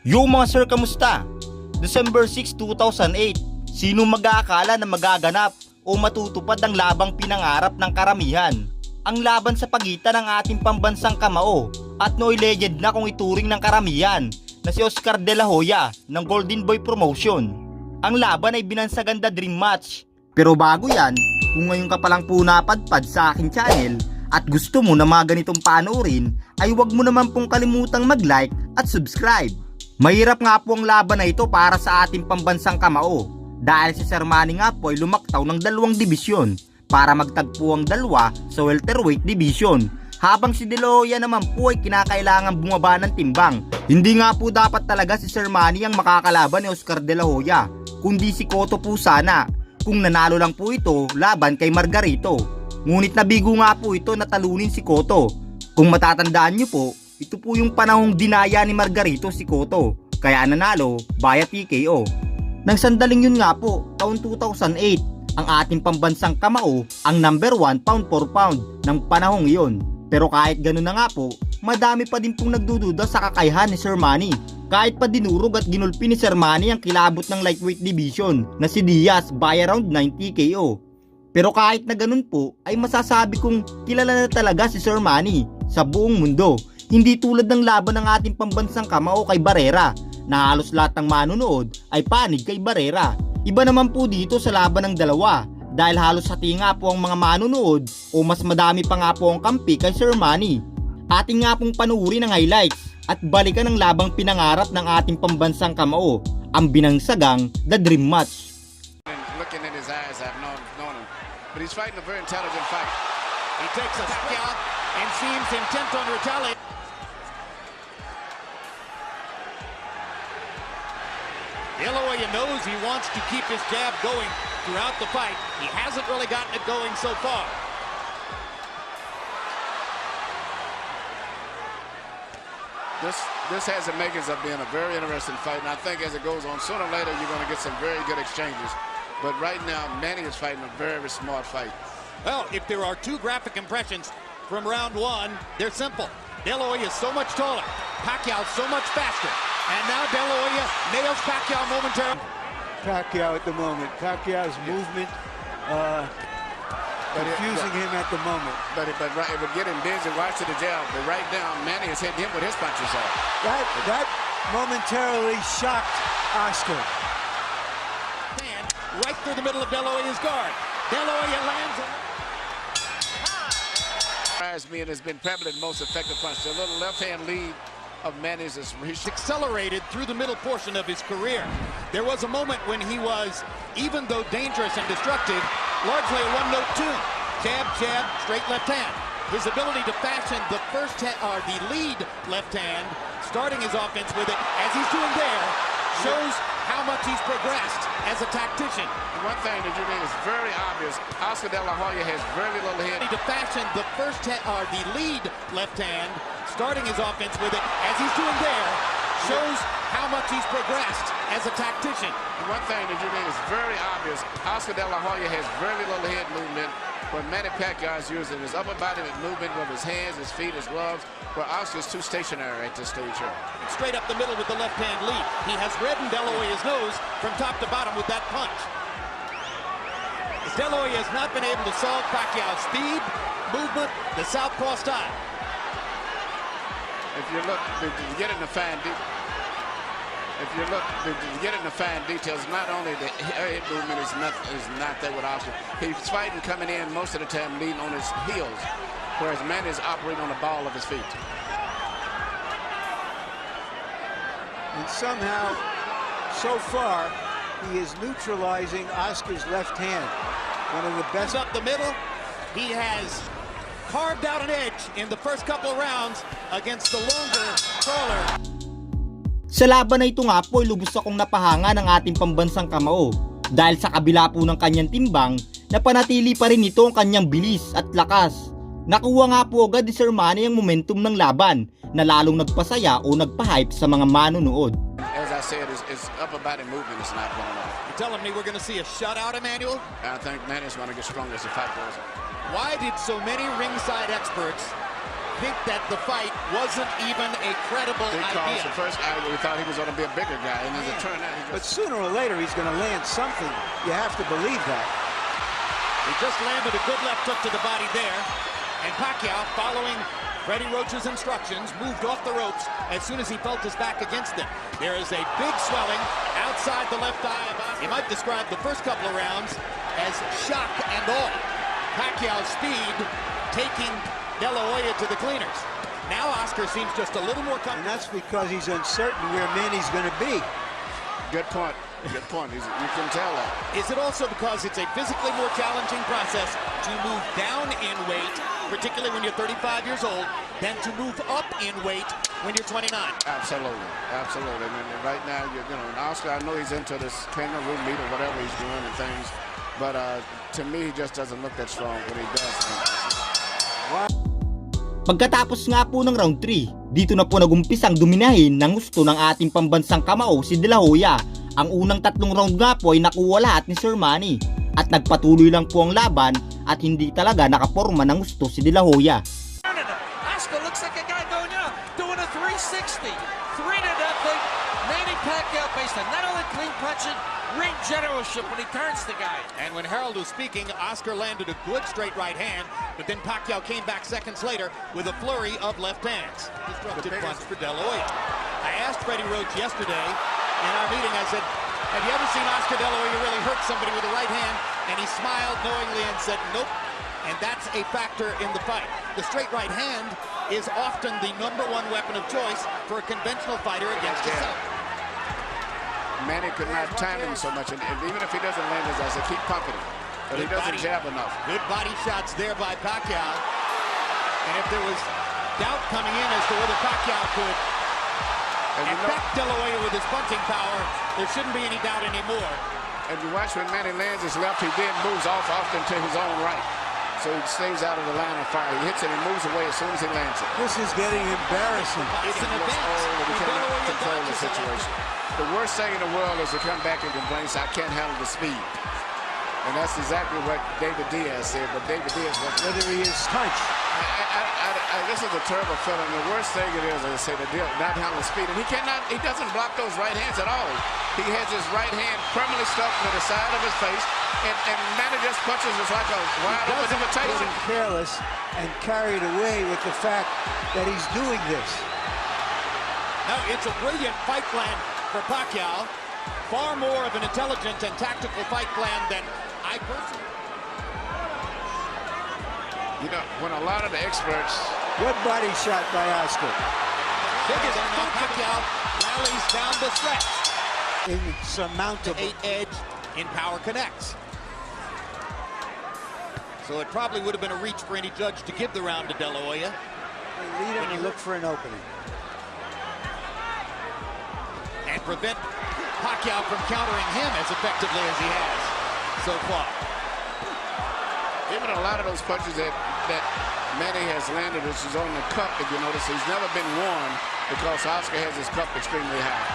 Yo mga sir, kamusta? December 6, 2008, sino mag-aakala na magaganap o matutupad ang labang pinangarap ng karamihan? Ang laban sa pagitan ng ating pambansang kamao at Noy legend na kung ituring ng karamihan na si Oscar de la Hoya ng Golden Boy Promotion. Ang laban ay binansaganda dream match. Pero bago yan, kung ngayon ka palang po napadpad sa aking channel at gusto mo na mga ganitong panoorin, ay huwag mo naman pong kalimutang mag-like at subscribe. Mahirap nga po ang laban na ito para sa ating pambansang kamao dahil si Sir Manny nga po ay lumaktaw ng dalawang dibisyon para magtagpo ang dalawa sa welterweight division, habang si De La Hoya naman po ay kinakailangan bumaba ng timbang. Hindi nga po dapat talaga si Sir Manny ang makakalaban ni Oscar De La Hoya, kundi si Cotto po sana kung nanalo lang po ito laban kay Margarito. Ngunit nabigo nga po ito na talunin si Cotto. Kung matatandaan nyo po, ito po yung panahong dinaya ni Margarito si Cotto, kaya nanalo via TKO. Nang sandaling yun nga po, taon 2008, ang ating pambansang kamao ang number 1 pound for pound ng panahong iyon. Pero kahit ganun na nga po, madami pa din pong nagdududa sa kakayahan ni Sir Manny. Kahit pa dinurog at ginulpi ni Sir Manny ang kilabot ng lightweight division na si Diaz via round 9 TKO. Pero kahit na ganun po, ay masasabi kong kilala na talaga si Sir Manny sa buong mundo. Hindi tulad ng laban ng ating pambansang kamao kay Barrera, na halos lahat ng manonood ay panig kay Barrera. Iba naman po dito sa laban ng dalawa, dahil halos hati nga po ang mga manonood o mas madami pa nga po ang kampi kay Sir Manny. Ating nga pong panuuri ng highlights at balikan ang labang pinangarap ng ating pambansang kamao, ang binangsagang The Dream Match. Looking in his eyes, I've known him, but he's fighting a very intelligent fight. He takes a out and seems intent on retaliating. De La Hoya knows he wants to keep his jab going throughout the fight. He hasn't really gotten it going so far. This has the makings of being a very interesting fight, and I think as it goes on, sooner or later you're going to get some very good exchanges. But right now, Manny is fighting a very smart fight. Well, if there are two graphic impressions from round one, they're simple. De La Hoya is so much taller, Pacquiao so much faster, and now De La Hoya nails Pacquiao momentarily. Pacquiao at the moment. Pacquiao's movement confusing him at the moment. But it would get him busy, watch to the jab. But right now, Manny has hit him with his punches off. That momentarily shocked Oscar. And right through the middle of De La Hoya's guard. De La Hoya lands. Me and has been prevalent most effective punch. The little left-hand lead of Manny's is accelerated through the middle portion of his career. There was a moment when he was, even though dangerous and destructive, largely a one-note tune. Jab, jab, straight left hand. His ability to fashion the the lead left hand, starting his offense with it, as he's doing there, shows how much he's progressed as a tactician. One thing that you mean is very obvious. Oscar De La Hoya has very little head. To fashion the the lead left hand, starting his offense with it, as he's doing there, shows how much he's progressed as a tactician. One thing that you mean is very obvious. Oscar De La Hoya has very little head movement, but Manny Pacquiao is using his upper body movement with his hands, his feet, his gloves, where Oscar's too stationary at this stage here. Straight up the middle with the left-hand lead. He has reddened De La Hoya's nose from top to bottom with that punch. De La Hoya has not been able to solve Pacquiao's speed, movement, the southpaw style. If you look, you get in the fine details, not only the head movement is not there with Oscar. He's fighting coming in most of the time leading on his heels, whereas Manny is operating on the ball of his feet. And somehow, so far, he is neutralizing Oscar's left hand. One of the best. Up the middle, he has carved out an edge in the first couple of rounds against the longer crawler. Sa laban na ito nga po ay lubos akong napahanga ng ating pambansang kamao dahil sa kabila po ng kanyang timbang, napanatili pa rin ito ang kanyang bilis at lakas. Nakuha nga po agad ni Sir Manny ang momentum ng laban na lalong nagpasaya o nagpa-hype sa mga manonood. As I said, his upper body movement is not going on. You're telling me we're going to see a shutout, Emmanuel? I think Manny's going to get stronger as the fight goes on. Why did so many ringside experts think that the fight wasn't even a credible Because idea. the first guy, we thought he was going to be a bigger guy, and as it turned out, he But just... sooner or later, he's going to land something. You have to believe that. He just landed a good left hook to the body there. And Pacquiao, following Freddie Roach's instructions, moved off the ropes as soon as he felt his back against it. There is a big swelling outside the left eye of Oscar. You might describe the first couple of rounds as shock and awe. Pacquiao's speed taking De La Hoya to the cleaners. Now Oscar seems just a little more And comfortable. that's because he's uncertain where Manny's going to be. Good point. Good point. You can tell that. Is it also because it's a physically more challenging process to move down in weight, particularly when you're 35 years old, than to move up in weight when you're 29? Absolutely. Absolutely. I mean, right now, you know, and Oscar, I know he's into this kangaroo meat or whatever he's doing and things, but to me, he just doesn't look that strong when he does. Pagkatapos nga po ng round 3, dito na po nagumpisang dominahin ng gusto ng ating pambansang kamao si De La Hoya. Ang unang 3 round nga po ay nakuha lahat ni Sir Manny at nagpatuloy lang po ang laban at hindi talaga nakaporma ng gusto si De La Hoya. Oscar looks like a guy going up, doing a 360. 3-0. Manny Pacquiao based on not only clean punching, ring generalship when he turns the guy. And when Harold was speaking, Oscar landed a good straight right hand, but then Pacquiao came back seconds later with a flurry of left hands. Disruptive punch for De La Hoya. I asked Freddie Roach yesterday in our meeting, I said, have you ever seen Oscar De La Hoya really hurt somebody with a right hand? And he smiled knowingly and said, nope. And that's a factor in the fight. The straight right hand is often the #1 weapon of choice for a conventional fighter against the center. Manny could not time him so much, and even if he doesn't land his eyes, they keep pumping him. But he doesn't jab enough. Good body shots there by Pacquiao. And if there was doubt coming in as to whether Pacquiao could affect De La Hoya with his punching power, there shouldn't be any doubt anymore. And you watch when Manny lands his left, he then moves off often to his own right. So he stays out of the line of fire. He hits it and moves away as soon as he lands it. This is getting embarrassing. It's an Looks event. old and he When De La cannot Hoya control the dodges it. situation. The worst thing in the world is to come back and complain, I can't handle the speed. And that's exactly what David Diaz said, but David Diaz was... Whether he is punched. This is a terrible feeling. The worst thing it is, as I say, the deal, not handling speed. And he doesn't block those right hands at all. He has his right hand permanently stuck to the side of his face, and Manny just punches us like a wide open invitation. Getting careless and carried away with the fact that he's doing this. No, it's a brilliant fight plan for Pacquiao. Far more of an intelligent and tactical fight plan than I personally. You know, when a lot of the experts... Good body shot by Oscar. Biggest Pacquiao rallies down the stretch. Insurmountable. 8 edge in power connects. So it probably would have been a reach for any judge to give the round to De La Hoya. They lead him and look for an opening. And prevent Pacquiao from countering him as effectively as he has so far. Even a lot of those punches that Manny has landed, which is on the cup, if you notice, he's never been worn because Oscar has his cup extremely high.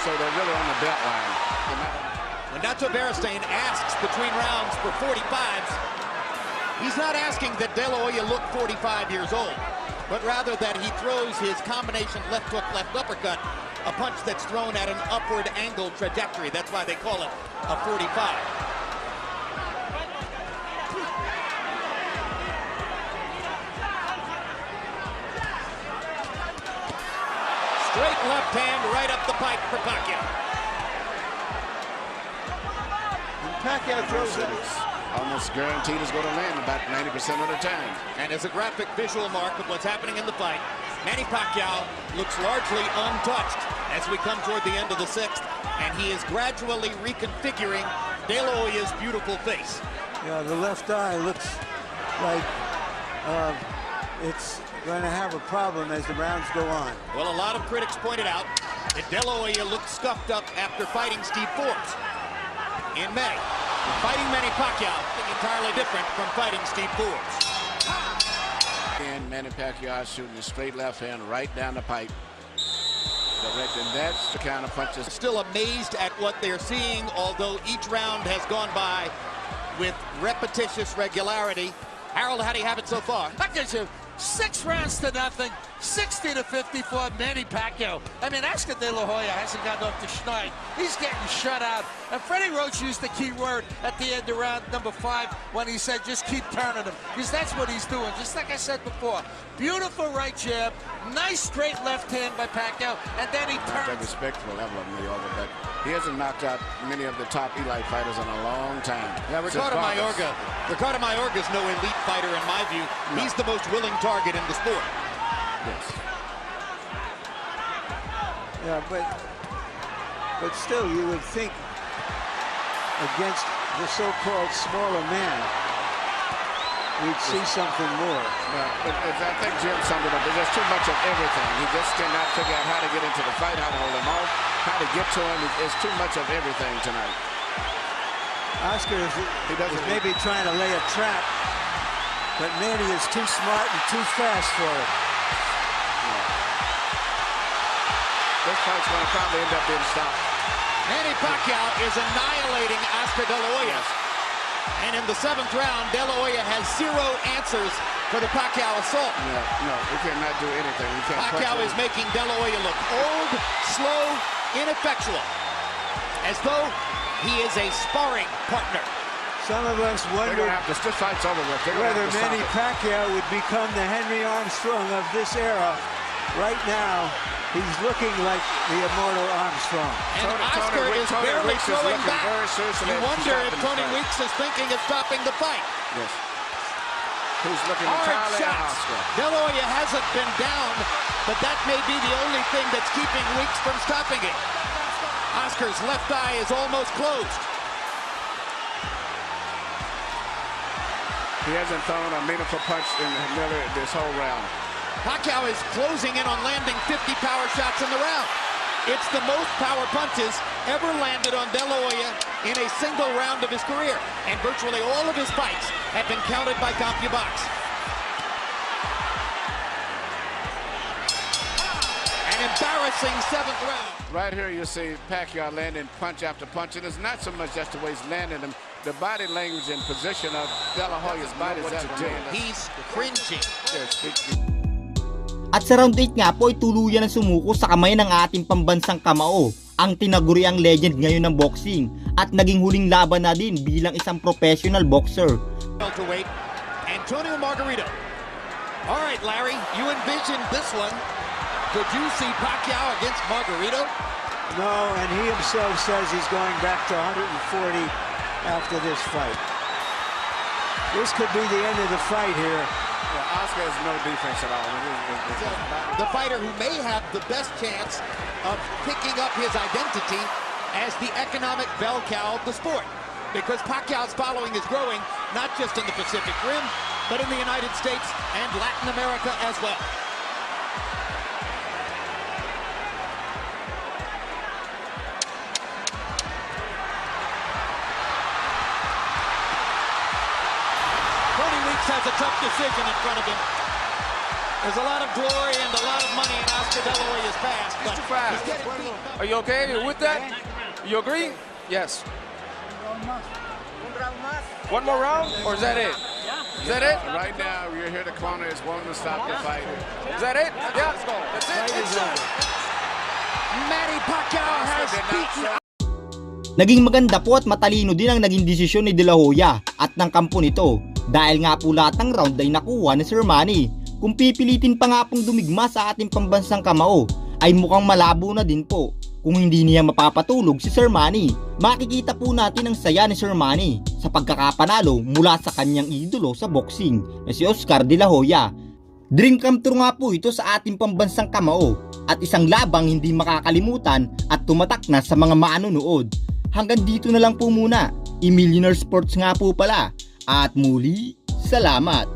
So they're really on the belt line. When Nacho Beristain asks between rounds for 45s, he's not asking that De La Hoya look 45 years old, but rather that he throws his combination left hook, left uppercut, a punch that's thrown at an upward angle trajectory. That's why they call it a 45. Straight left hand right up the pipe for Pacquiao. When Pacquiao throws it, Almost guaranteed is going to land about 90% of the time. And as a graphic visual mark of what's happening in the fight, Manny Pacquiao looks largely untouched as we come toward the end of the 6th, and he is gradually reconfiguring De La Hoya's beautiful face. yeah, the left eye looks like it's going to have a problem as the rounds go on. Well, a lot of critics pointed out that De La Hoya looked scuffed up after fighting Steve Forbes in May. Fighting Manny Pacquiao is entirely different from fighting Steve Forbes. And Manny Pacquiao shooting a straight left hand right down the pipe. Direct, and that's the kind of punches. Still amazed at what they're seeing, although each round has gone by with repetitious regularity. Harold, how do you have it so far? That gives you 6 rounds to nothing, 60-54, Manny Pacquiao. I mean, Oscar De La Hoya hasn't gotten off the schneid. He's getting shut out. And Freddie Roach used the key word at the end of round number 5 when he said, just keep turning him. Because that's what he's doing, just like I said before. Beautiful right jab, nice straight left hand by Pacquiao, and then he At a turns. respectful level of Mayorga, but he hasn't knocked out many of the top elite fighters in a long time. Yeah, Ricardo Mayorga is no elite fighter in my view. No. He's the most willing target in the sport. Yes. Yeah, but still, you would think against the so-called smaller man, we'd see something more. But I think Jim summed it up. There's just too much of everything. He just cannot figure out how to get into the fight, how to hold him off, how to get to him. It's too much of everything tonight. Oscar is maybe trying to lay a trap, but Manny is too smart and too fast for it. This fight's going to probably end up being stopped. Manny Pacquiao is annihilating Oscar De La Hoya. And in the 7th round, De La Hoya has 0 answers for the Pacquiao assault. No, he cannot do anything. He can't Pacquiao punch is making De La Hoya look old, slow, ineffectual, as though he is a sparring partner. Some of us They're wonder going to have to, this fight's over with. They're going to whether have to Manny stop it. Pacquiao would become the Henry Armstrong of this era. Right now, he's looking like the immortal Armstrong. And Tony Oscar is barely Weeks is throwing looking back. very seriously You at wonder if stopping Tony the fight. Weeks is thinking of stopping the fight. Yes. He's looking Hard entirely at shots. Oscar. De La Hoya hasn't been down, but that may be the only thing that's keeping Weeks from stopping it. Oscar's left eye is almost closed. He hasn't thrown a meaningful punch in Miller this whole round. Pacquiao is closing in on landing 50 power shots in the round. It's the most power punches ever landed on De La Hoya in a single round of his career. And virtually all of his fights have been counted by CompuBox. An embarrassing 7th round. Right here you see Pacquiao landing punch after punch, and it's not so much just the way he's landing them. The body language and position of De La Hoya's body is tremendous. He's cringing. At sa round 8 nga po ay tuluyan na sumuko sa kamay ng ating pambansang kamao, ang tinaguriang legend ngayon ng boxing at naging huling laban na din bilang isang professional boxer. Welterweight, Antonio Margarito. All right, Larry, you envisioned this one. Could you see Pacquiao against Margarito? No, and he himself says he's going back to 140 after this fight. This could be the end of the fight here. Yeah, Oscar has no defense at all. The fighter who may have the best chance of picking up his identity as the economic bell cow of the sport. Because Pacquiao's following is growing, not just in the Pacific Rim, but in the United States and Latin America as well. Tony Weeks has a tough decision in front of him. There's a lot of glory and a lot of money in Oscar De La Hoya's past, but too fast. he's getting beat. Are you okay? You with that? You agree? Yes. One more round? Or is that it? Is that it? Right now, you're here. The corner is wanting to stop the fight. Is that it? Yeah. That's it. Fight is over. Manny Pacquiao has beaten. Naging maganda po at matalino din ang naging desisyon ni De La Hoya at ng kampo nito dahil nga po lahat ng round ay nakuha ni Sir Manny. Kung pipilitin pa nga pong dumigma sa ating pambansang kamao ay mukhang malabo na din po kung hindi niya mapapatulog si Sir Manny. Makikita po natin ang saya ni Sir Manny sa pagkakapanalo mula sa kanyang idolo sa boxing na si Oscar De La Hoya. Dream come true nga po ito sa ating pambansang kamao at isang labang hindi makakalimutan at tumatak na sa mga manonood. Hanggang dito na lang po muna. Emillionaire Sports nga po pala. At muli, salamat!